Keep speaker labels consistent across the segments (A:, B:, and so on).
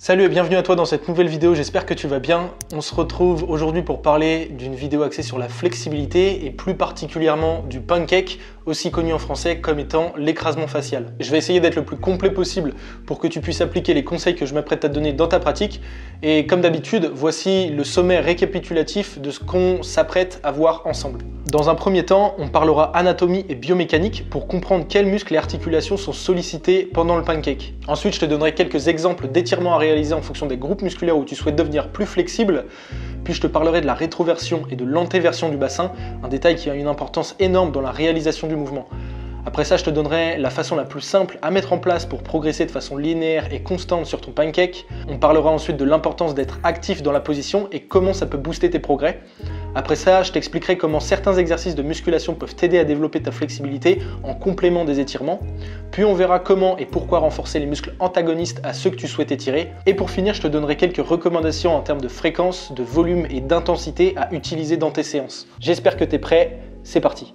A: Salut et bienvenue à toi dans cette nouvelle vidéo, j'espère que tu vas bien. On se retrouve aujourd'hui pour parler d'une vidéo axée sur la flexibilité et plus particulièrement du pancake, aussi connu en français comme étant l'écrasement facial. Je vais essayer d'être le plus complet possible pour que tu puisses appliquer les conseils que je m'apprête à te donner dans ta pratique. Et comme d'habitude, voici le sommaire récapitulatif de ce qu'on s'apprête à voir ensemble. Dans un premier temps, on parlera anatomie et biomécanique pour comprendre quels muscles et articulations sont sollicités pendant le pancake. Ensuite, je te donnerai quelques exemples d'étirements à réaliser en fonction des groupes musculaires où tu souhaites devenir plus flexible. Puis je te parlerai de la rétroversion et de l'antéversion du bassin, un détail qui a une importance énorme dans la réalisation du mouvement. Après ça, je te donnerai la façon la plus simple à mettre en place pour progresser de façon linéaire et constante sur ton pancake. On parlera ensuite de l'importance d'être actif dans la position et comment ça peut booster tes progrès. Après ça, je t'expliquerai comment certains exercices de musculation peuvent t'aider à développer ta flexibilité en complément des étirements. Puis on verra comment et pourquoi renforcer les muscles antagonistes à ceux que tu souhaites étirer. Et pour finir, je te donnerai quelques recommandations en termes de fréquence, de volume et d'intensité à utiliser dans tes séances. J'espère que tu es prêt, c'est parti.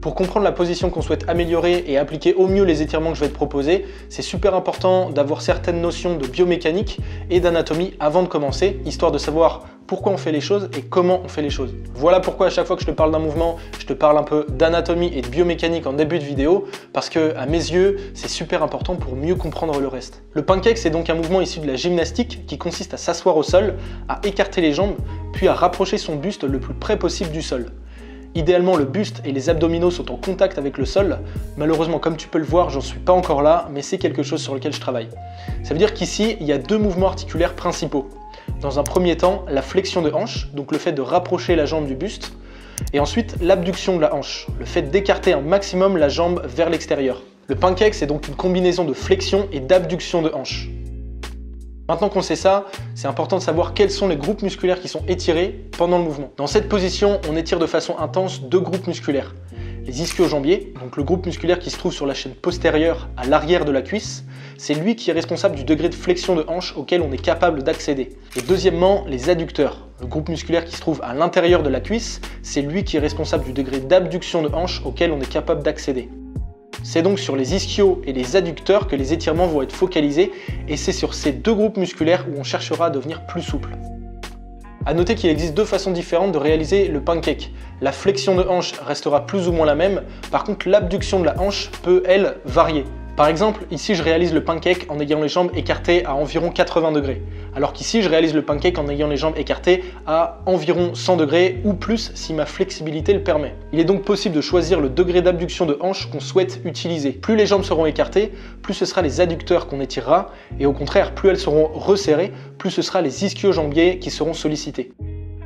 A: Pour comprendre la position qu'on souhaite améliorer et appliquer au mieux les étirements que je vais te proposer, c'est super important d'avoir certaines notions de biomécanique et d'anatomie avant de commencer, histoire de savoir pourquoi on fait les choses et comment on fait les choses. Voilà pourquoi à chaque fois que je te parle d'un mouvement, je te parle un peu d'anatomie et de biomécanique en début de vidéo, parce que à mes yeux, c'est super important pour mieux comprendre le reste. Le pancake, c'est donc un mouvement issu de la gymnastique qui consiste à s'asseoir au sol, à écarter les jambes, puis à rapprocher son buste le plus près possible du sol. Idéalement, le buste et les abdominaux sont en contact avec le sol. Malheureusement, comme tu peux le voir, j'en suis pas encore là, mais c'est quelque chose sur lequel je travaille. Ça veut dire qu'ici, il y a deux mouvements articulaires principaux. Dans un premier temps, la flexion de hanche, donc le fait de rapprocher la jambe du buste, et ensuite l'abduction de la hanche, le fait d'écarter un maximum la jambe vers l'extérieur. Le pancake, c'est donc une combinaison de flexion et d'abduction de hanche. Maintenant qu'on sait ça, c'est important de savoir quels sont les groupes musculaires qui sont étirés pendant le mouvement. Dans cette position, on étire de façon intense deux groupes musculaires. Les ischio-jambiers, donc le groupe musculaire qui se trouve sur la chaîne postérieure à l'arrière de la cuisse, c'est lui qui est responsable du degré de flexion de hanche auquel on est capable d'accéder. Et deuxièmement, les adducteurs, le groupe musculaire qui se trouve à l'intérieur de la cuisse, c'est lui qui est responsable du degré d'abduction de hanche auquel on est capable d'accéder. C'est donc sur les ischios et les adducteurs que les étirements vont être focalisés et c'est sur ces deux groupes musculaires où on cherchera à devenir plus souple. A noter qu'il existe deux façons différentes de réaliser le pancake. La flexion de hanche restera plus ou moins la même, par contre l'abduction de la hanche peut, elle, varier. Par exemple, ici je réalise le pancake en ayant les jambes écartées à environ 80 degrés, alors qu'ici je réalise le pancake en ayant les jambes écartées à environ 100 degrés ou plus si ma flexibilité le permet. Il est donc possible de choisir le degré d'abduction de hanche qu'on souhaite utiliser. Plus les jambes seront écartées, plus ce sera les adducteurs qu'on étirera, et au contraire, plus elles seront resserrées, plus ce sera les ischio-jambiers qui seront sollicités.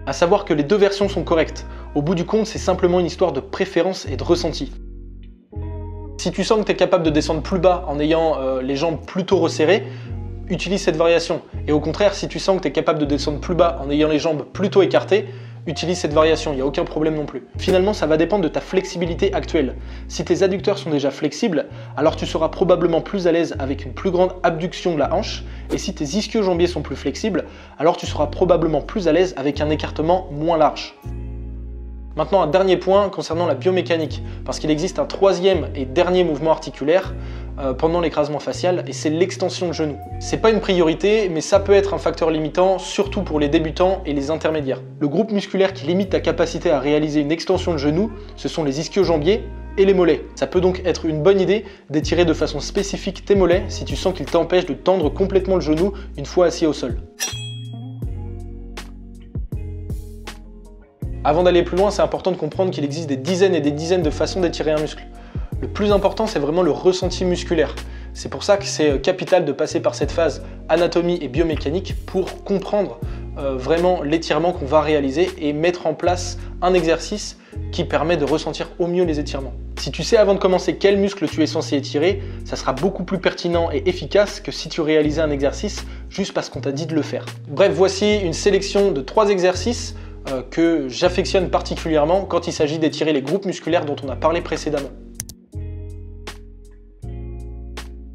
A: À savoir que les deux versions sont correctes. Au bout du compte, c'est simplement une histoire de préférence et de ressenti. Si tu sens que tu es capable de descendre plus bas en ayant les jambes plutôt resserrées, utilise cette variation. Et au contraire, si tu sens que tu es capable de descendre plus bas en ayant les jambes plutôt écartées, utilise cette variation, il n'y a aucun problème non plus. Finalement, ça va dépendre de ta flexibilité actuelle. Si tes adducteurs sont déjà flexibles, alors tu seras probablement plus à l'aise avec une plus grande abduction de la hanche, et si tes ischio-jambiers sont plus flexibles, alors tu seras probablement plus à l'aise avec un écartement moins large. Maintenant, un dernier point concernant la biomécanique, parce qu'il existe un troisième et dernier mouvement articulaire pendant l'écrasement facial, et c'est l'extension de genou. C'est pas une priorité, mais ça peut être un facteur limitant, surtout pour les débutants et les intermédiaires. Le groupe musculaire qui limite ta capacité à réaliser une extension de genou, ce sont les ischio-jambiers et les mollets. Ça peut donc être une bonne idée d'étirer de façon spécifique tes mollets si tu sens qu'ils t'empêchent de tendre complètement le genou une fois assis au sol. Avant d'aller plus loin, c'est important de comprendre qu'il existe des dizaines et des dizaines de façons d'étirer un muscle. Le plus important, c'est vraiment le ressenti musculaire. C'est pour ça que c'est capital de passer par cette phase anatomie et biomécanique pour comprendre vraiment l'étirement qu'on va réaliser et mettre en place un exercice qui permet de ressentir au mieux les étirements. Si tu sais avant de commencer quel muscle tu es censé étirer, ça sera beaucoup plus pertinent et efficace que si tu réalisais un exercice juste parce qu'on t'a dit de le faire. Bref, voici une sélection de 3 exercices que j'affectionne particulièrement quand il s'agit d'étirer les groupes musculaires dont on a parlé précédemment.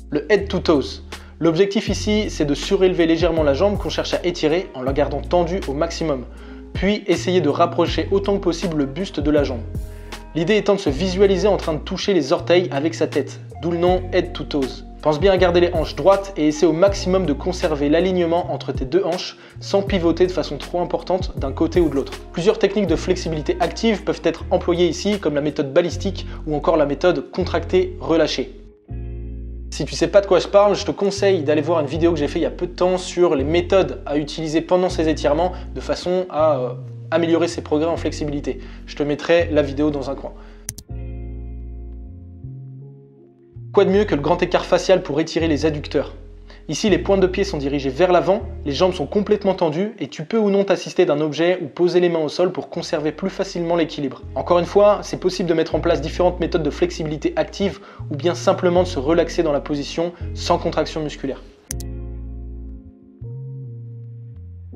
A: Le head to toes. L'objectif ici, c'est de surélever légèrement la jambe qu'on cherche à étirer en la gardant tendue au maximum, puis essayer de rapprocher autant que possible le buste de la jambe. L'idée étant de se visualiser en train de toucher les orteils avec sa tête. d'où le nom Head to Toes. Pense bien à garder les hanches droites et essaie au maximum de conserver l'alignement entre tes deux hanches sans pivoter de façon trop importante d'un côté ou de l'autre. Plusieurs techniques de flexibilité active peuvent être employées ici, comme la méthode balistique ou encore la méthode contracter-relâcher. Si tu sais pas de quoi je parle, je te conseille d'aller voir une vidéo que j'ai fait il y a peu de temps sur les méthodes à utiliser pendant ces étirements de façon à améliorer ses progrès en flexibilité. Je te mettrai la vidéo dans un coin. Quoi de mieux que le grand écart facial pour étirer les adducteurs? Ici, les pointes de pied sont dirigées vers l'avant, les jambes sont complètement tendues et tu peux ou non t'assister d'un objet ou poser les mains au sol pour conserver plus facilement l'équilibre. Encore une fois, c'est possible de mettre en place différentes méthodes de flexibilité active ou bien simplement de se relaxer dans la position sans contraction musculaire.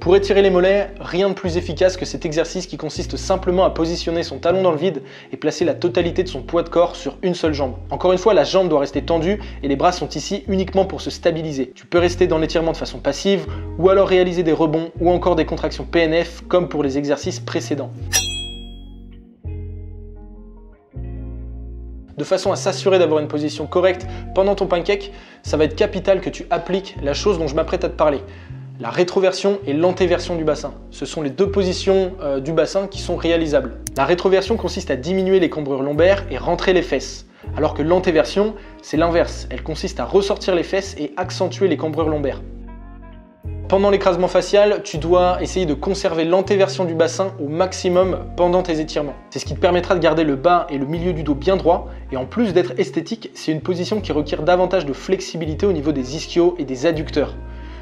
A: Pour étirer les mollets, rien de plus efficace que cet exercice qui consiste simplement à positionner son talon dans le vide et placer la totalité de son poids de corps sur une seule jambe. Encore une fois, la jambe doit rester tendue et les bras sont ici uniquement pour se stabiliser. Tu peux rester dans l'étirement de façon passive ou alors réaliser des rebonds ou encore des contractions PNF comme pour les exercices précédents. De façon à s'assurer d'avoir une position correcte pendant ton pancake, ça va être capital que tu appliques la chose dont je m'apprête à te parler. La rétroversion et l'antéversion du bassin. Ce sont les deux positions du bassin qui sont réalisables. La rétroversion consiste à diminuer les cambrures lombaires et rentrer les fesses, alors que l'antéversion, c'est l'inverse. Elle consiste à ressortir les fesses et accentuer les cambrures lombaires. Pendant l'écrasement facial, tu dois essayer de conserver l'antéversion du bassin au maximum pendant tes étirements. C'est ce qui te permettra de garder le bas et le milieu du dos bien droit, et en plus d'être esthétique, c'est une position qui requiert davantage de flexibilité au niveau des ischios et des adducteurs.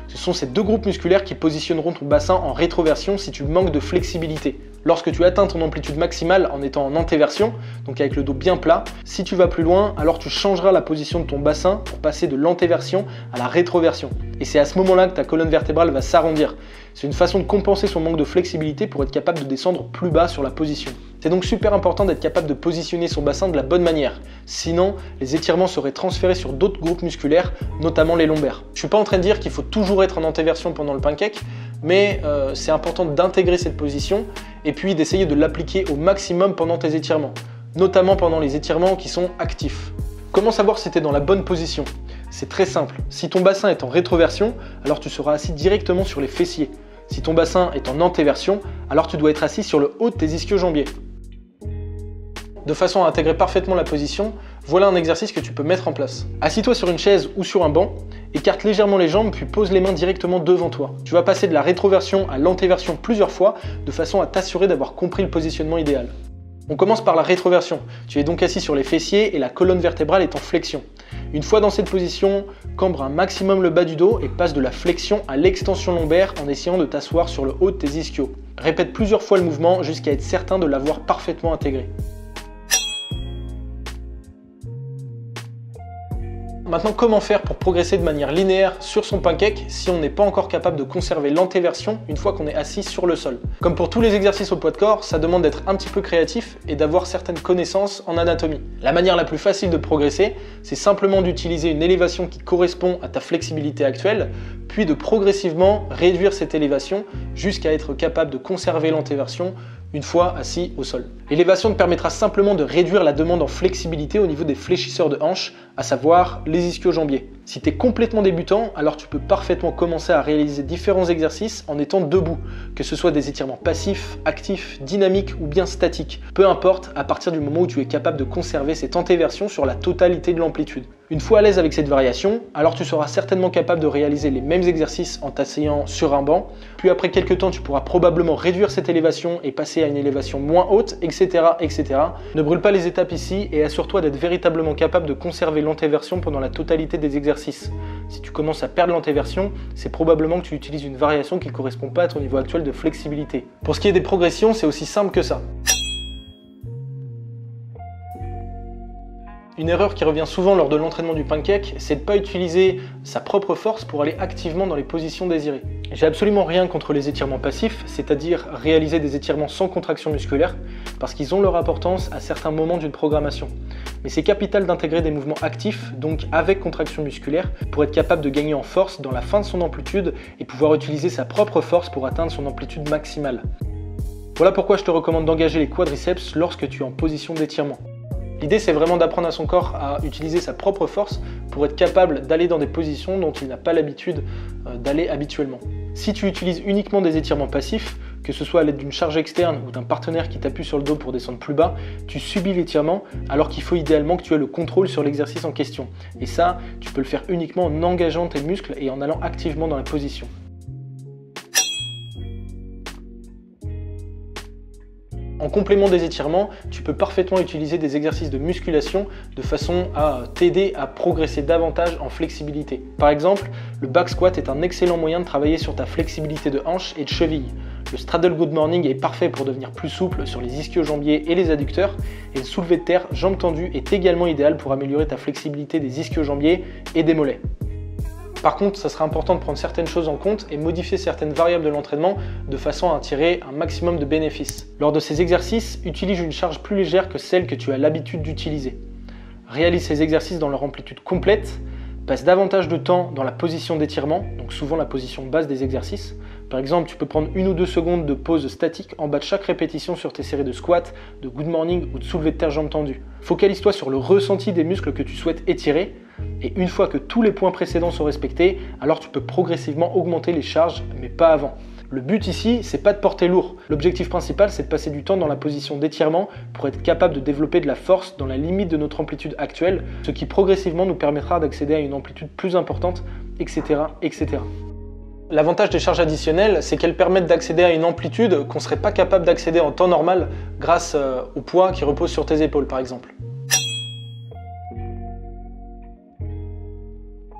A: Ce sont ces deux groupes musculaires qui positionneront ton bassin en rétroversion si tu manques de flexibilité. Lorsque tu atteins ton amplitude maximale en étant en antéversion, donc avec le dos bien plat, si tu vas plus loin, alors tu changeras la position de ton bassin pour passer de l'antéversion à la rétroversion. Et c'est à ce moment-là que ta colonne vertébrale va s'arrondir. C'est une façon de compenser son manque de flexibilité pour être capable de descendre plus bas sur la position. C'est donc super important d'être capable de positionner son bassin de la bonne manière. Sinon, les étirements seraient transférés sur d'autres groupes musculaires, notamment les lombaires. Je ne suis pas en train de dire qu'il faut toujours être en antéversion pendant le pancake, mais c'est important d'intégrer cette position et puis d'essayer de l'appliquer au maximum pendant tes étirements, notamment pendant les étirements qui sont actifs. Comment savoir si tu es dans la bonne position? C'est très simple. Si ton bassin est en rétroversion, alors tu seras assis directement sur les fessiers. Si ton bassin est en antéversion, alors tu dois être assis sur le haut de tes ischio-jambiers. De façon à intégrer parfaitement la position, voilà un exercice que tu peux mettre en place. Assis-toi sur une chaise ou sur un banc, écarte légèrement les jambes puis pose les mains directement devant toi. Tu vas passer de la rétroversion à l'antéversion plusieurs fois de façon à t'assurer d'avoir compris le positionnement idéal. On commence par la rétroversion. Tu es donc assis sur les fessiers et la colonne vertébrale est en flexion. Une fois dans cette position, cambre un maximum le bas du dos et passe de la flexion à l'extension lombaire en essayant de t'asseoir sur le haut de tes ischios. Répète plusieurs fois le mouvement jusqu'à être certain de l'avoir parfaitement intégré. Maintenant, comment faire pour progresser de manière linéaire sur son pancake si on n'est pas encore capable de conserver l'antéversion une fois qu'on est assis sur le sol? Comme pour tous les exercices au poids de corps, ça demande d'être un petit peu créatif et d'avoir certaines connaissances en anatomie. La manière la plus facile de progresser, c'est simplement d'utiliser une élévation qui correspond à ta flexibilité actuelle, puis de progressivement réduire cette élévation jusqu'à être capable de conserver l'antéversion une fois assis au sol. L'élévation te permettra simplement de réduire la demande en flexibilité au niveau des fléchisseurs de hanches, à savoir les ischio-jambiers. Si tu es complètement débutant, alors tu peux parfaitement commencer à réaliser différents exercices en étant debout, que ce soit des étirements passifs, actifs, dynamiques ou bien statiques. Peu importe, à partir du moment où tu es capable de conserver cette antéversion sur la totalité de l'amplitude. Une fois à l'aise avec cette variation, alors tu seras certainement capable de réaliser les mêmes exercices en t'asseyant sur un banc, puis après quelques temps tu pourras probablement réduire cette élévation et passer à une élévation moins haute, etc. etc. Ne brûle pas les étapes ici et assure-toi d'être véritablement capable de conserver l'antéversion pendant la totalité des exercices. Si tu commences à perdre l'antéversion, c'est probablement que tu utilises une variation qui ne correspond pas à ton niveau actuel de flexibilité. Pour ce qui est des progressions, c'est aussi simple que ça. Une erreur qui revient souvent lors de l'entraînement du pancake, c'est de ne pas utiliser sa propre force pour aller activement dans les positions désirées. J'ai absolument rien contre les étirements passifs, c'est-à-dire réaliser des étirements sans contraction musculaire, parce qu'ils ont leur importance à certains moments d'une programmation. Mais c'est capital d'intégrer des mouvements actifs, donc avec contraction musculaire, pour être capable de gagner en force dans la fin de son amplitude et pouvoir utiliser sa propre force pour atteindre son amplitude maximale. Voilà pourquoi je te recommande d'engager les quadriceps lorsque tu es en position d'étirement. L'idée, c'est vraiment d'apprendre à son corps à utiliser sa propre force pour être capable d'aller dans des positions dont il n'a pas l'habitude d'aller habituellement. Si tu utilises uniquement des étirements passifs, que ce soit à l'aide d'une charge externe ou d'un partenaire qui t'appuie sur le dos pour descendre plus bas, tu subis l'étirement alors qu'il faut idéalement que tu aies le contrôle sur l'exercice en question. Et ça, tu peux le faire uniquement en engageant tes muscles et en allant activement dans la position. En complément des étirements, tu peux parfaitement utiliser des exercices de musculation de façon à t'aider à progresser davantage en flexibilité. Par exemple, le back squat est un excellent moyen de travailler sur ta flexibilité de hanche et de cheville. Le straddle good morning est parfait pour devenir plus souple sur les ischio-jambiers et les adducteurs, et le soulevé de terre jambes tendues est également idéal pour améliorer ta flexibilité des ischio-jambiers et des mollets. Par contre, ça sera important de prendre certaines choses en compte et modifier certaines variables de l'entraînement de façon à en tirer un maximum de bénéfices. Lors de ces exercices, utilise une charge plus légère que celle que tu as l'habitude d'utiliser. Réalise ces exercices dans leur amplitude complète, passe davantage de temps dans la position d'étirement, donc souvent la position basse des exercices. Par exemple, tu peux prendre 1 ou 2 secondes de pause statique en bas de chaque répétition sur tes séries de squat, de good morning ou de soulevé de terre jambes tendues. Focalise-toi sur le ressenti des muscles que tu souhaites étirer, et une fois que tous les points précédents sont respectés, alors tu peux progressivement augmenter les charges, mais pas avant. Le but ici, c'est pas de porter lourd. L'objectif principal, c'est de passer du temps dans la position d'étirement pour être capable de développer de la force dans la limite de notre amplitude actuelle, ce qui progressivement nous permettra d'accéder à une amplitude plus importante, etc. etc. L'avantage des charges additionnelles, c'est qu'elles permettent d'accéder à une amplitude qu'on ne serait pas capable d'accéder en temps normal grâce au poids qui repose sur tes épaules par exemple.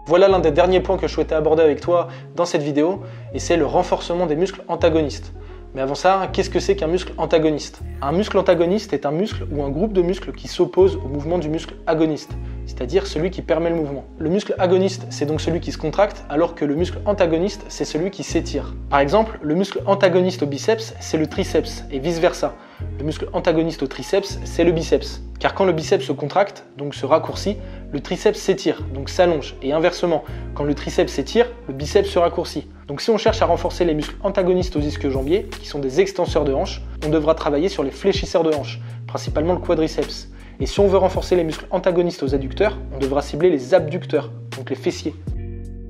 A: Voilà l'un des derniers points que je souhaitais aborder avec toi dans cette vidéo, et c'est le renforcement des muscles antagonistes. Mais avant ça, qu'est-ce que c'est qu'un muscle antagoniste? Un muscle antagoniste est un muscle ou un groupe de muscles qui s'oppose au mouvement du muscle agoniste, c'est-à-dire celui qui permet le mouvement. Le muscle agoniste, c'est donc celui qui se contracte, alors que le muscle antagoniste, c'est celui qui s'étire. Par exemple, le muscle antagoniste au biceps, c'est le triceps, et vice-versa. Le muscle antagoniste au triceps, c'est le biceps. Car quand le biceps se contracte, donc se raccourcit, le triceps s'étire, donc s'allonge. Et inversement, quand le triceps s'étire, le biceps se raccourcit. Donc si on cherche à renforcer les muscles antagonistes aux ischio-jambiers, qui sont des extenseurs de hanche, on devra travailler sur les fléchisseurs de hanche, principalement le quadriceps. Et si on veut renforcer les muscles antagonistes aux adducteurs, on devra cibler les abducteurs, donc les fessiers.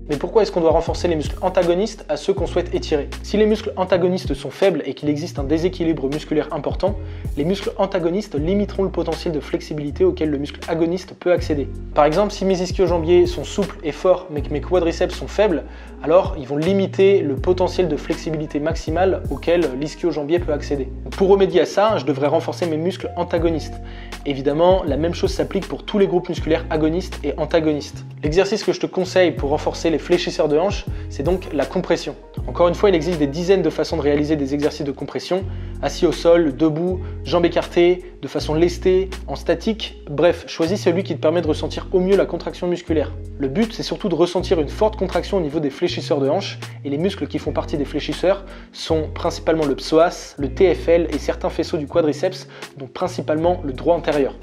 A: Mais pourquoi est-ce qu'on doit renforcer les muscles antagonistes à ceux qu'on souhaite étirer? Si les muscles antagonistes sont faibles et qu'il existe un déséquilibre musculaire important, les muscles antagonistes limiteront le potentiel de flexibilité auquel le muscle agoniste peut accéder. Par exemple, si mes ischio-jambiers sont souples et forts mais que mes quadriceps sont faibles, alors ils vont limiter le potentiel de flexibilité maximale auquel l'ischio-jambier peut accéder. Pour remédier à ça, je devrais renforcer mes muscles antagonistes. Évidemment, la même chose s'applique pour tous les groupes musculaires agonistes et antagonistes. L'exercice que je te conseille pour renforcer les fléchisseurs de hanche, c'est donc la compression. Encore une fois, il existe des dizaines de façons de réaliser des exercices de compression, assis au sol, debout, jambes écartées, de façon lestée, en statique, bref, choisis celui qui te permet de ressentir au mieux la contraction musculaire. Le but, c'est surtout de ressentir une forte contraction au niveau des fléchisseurs de hanche, et les muscles qui font partie des fléchisseurs sont principalement le psoas, le TFL et certains faisceaux du quadriceps, donc principalement le droit antérieur.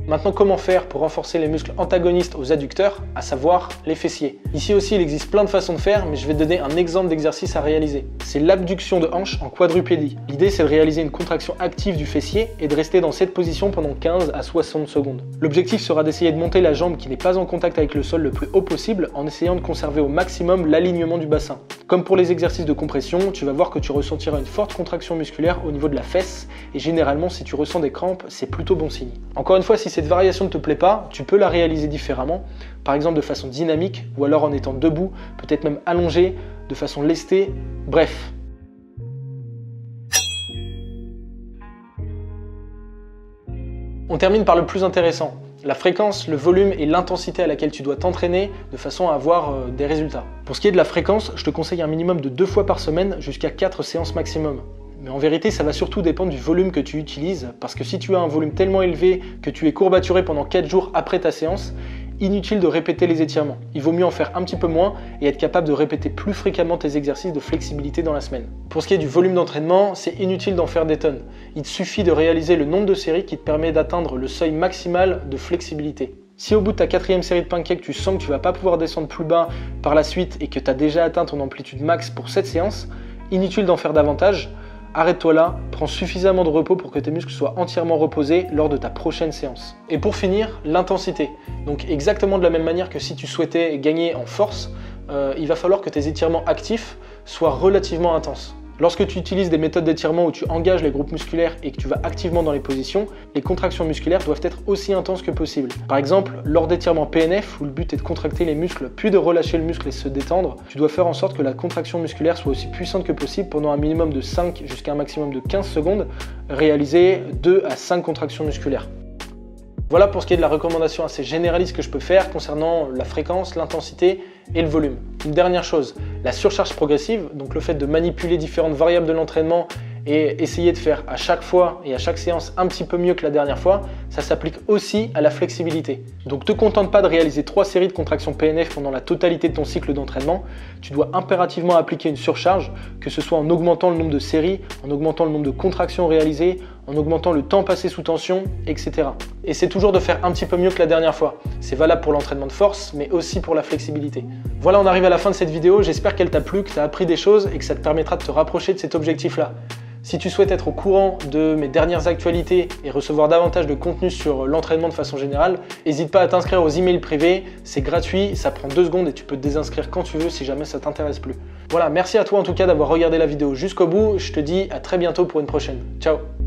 A: Maintenant, comment faire pour renforcer les muscles antagonistes aux adducteurs, à savoir les fessiers? Ici aussi, il existe plein de façons de faire, mais je vais te donner un exemple d'exercice à réaliser. C'est l'abduction de hanche en quadrupédie. L'idée, c'est de réaliser une contraction active du fessier et de rester dans cette position pendant 15 à 60 secondes. L'objectif sera d'essayer de monter la jambe qui n'est pas en contact avec le sol le plus haut possible en essayant de conserver au maximum l'alignement du bassin. Comme pour les exercices de compression, tu vas voir que tu ressentiras une forte contraction musculaire au niveau de la fesse, et généralement, si tu ressens des crampes, c'est plutôt bon signe. Encore une fois, si cette variation ne te plaît pas, tu peux la réaliser différemment, par exemple de façon dynamique, ou alors en étant debout, peut-être même allongé, de façon lestée, bref. On termine par le plus intéressant, la fréquence, le volume et l'intensité à laquelle tu dois t'entraîner de façon à avoir des résultats. Pour ce qui est de la fréquence, je te conseille un minimum de 2 fois par semaine jusqu'à 4 séances maximum. Mais en vérité, ça va surtout dépendre du volume que tu utilises, parce que si tu as un volume tellement élevé que tu es courbaturé pendant 4 jours après ta séance, inutile de répéter les étirements. Il vaut mieux en faire un petit peu moins et être capable de répéter plus fréquemment tes exercices de flexibilité dans la semaine. Pour ce qui est du volume d'entraînement, c'est inutile d'en faire des tonnes. Il te suffit de réaliser le nombre de séries qui te permet d'atteindre le seuil maximal de flexibilité. Si au bout de ta 4e série de pancakes, tu sens que tu vas pas pouvoir descendre plus bas par la suite et que tu as déjà atteint ton amplitude max pour cette séance, inutile d'en faire davantage. arrête-toi là, prends suffisamment de repos pour que tes muscles soient entièrement reposés lors de ta prochaine séance. Et pour finir, l'intensité. Donc exactement de la même manière que si tu souhaitais gagner en force, il va falloir que tes étirements actifs soient relativement intenses. Lorsque tu utilises des méthodes d'étirement où tu engages les groupes musculaires et que tu vas activement dans les positions, les contractions musculaires doivent être aussi intenses que possible. Par exemple, lors d'étirements PNF, où le but est de contracter les muscles puis de relâcher le muscle et se détendre, tu dois faire en sorte que la contraction musculaire soit aussi puissante que possible pendant un minimum de 5 jusqu'à un maximum de 15 secondes, réaliser 2 à 5 contractions musculaires. Voilà pour ce qui est de la recommandation assez généraliste que je peux faire concernant la fréquence, l'intensité et le volume. Une dernière chose, la surcharge progressive, donc le fait de manipuler différentes variables de l'entraînement et essayer de faire à chaque fois et à chaque séance un petit peu mieux que la dernière fois, ça s'applique aussi à la flexibilité. Donc te contente pas de réaliser 3 séries de contractions PNF pendant la totalité de ton cycle d'entraînement, tu dois impérativement appliquer une surcharge, que ce soit en augmentant le nombre de séries, en augmentant le nombre de contractions réalisées, en augmentant le temps passé sous tension, etc. Et c'est toujours de faire un petit peu mieux que la dernière fois. C'est valable pour l'entraînement de force, mais aussi pour la flexibilité. Voilà, on arrive à la fin de cette vidéo, j'espère qu'elle t'a plu, que tu as appris des choses et que ça te permettra de te rapprocher de cet objectif-là. Si tu souhaites être au courant de mes dernières actualités et recevoir davantage de contenu sur l'entraînement de façon générale, n'hésite pas à t'inscrire aux emails privés, c'est gratuit, ça prend 2 secondes et tu peux te désinscrire quand tu veux si jamais ça t'intéresse plus. Voilà, merci à toi en tout cas d'avoir regardé la vidéo jusqu'au bout, je te dis à très bientôt pour une prochaine. Ciao!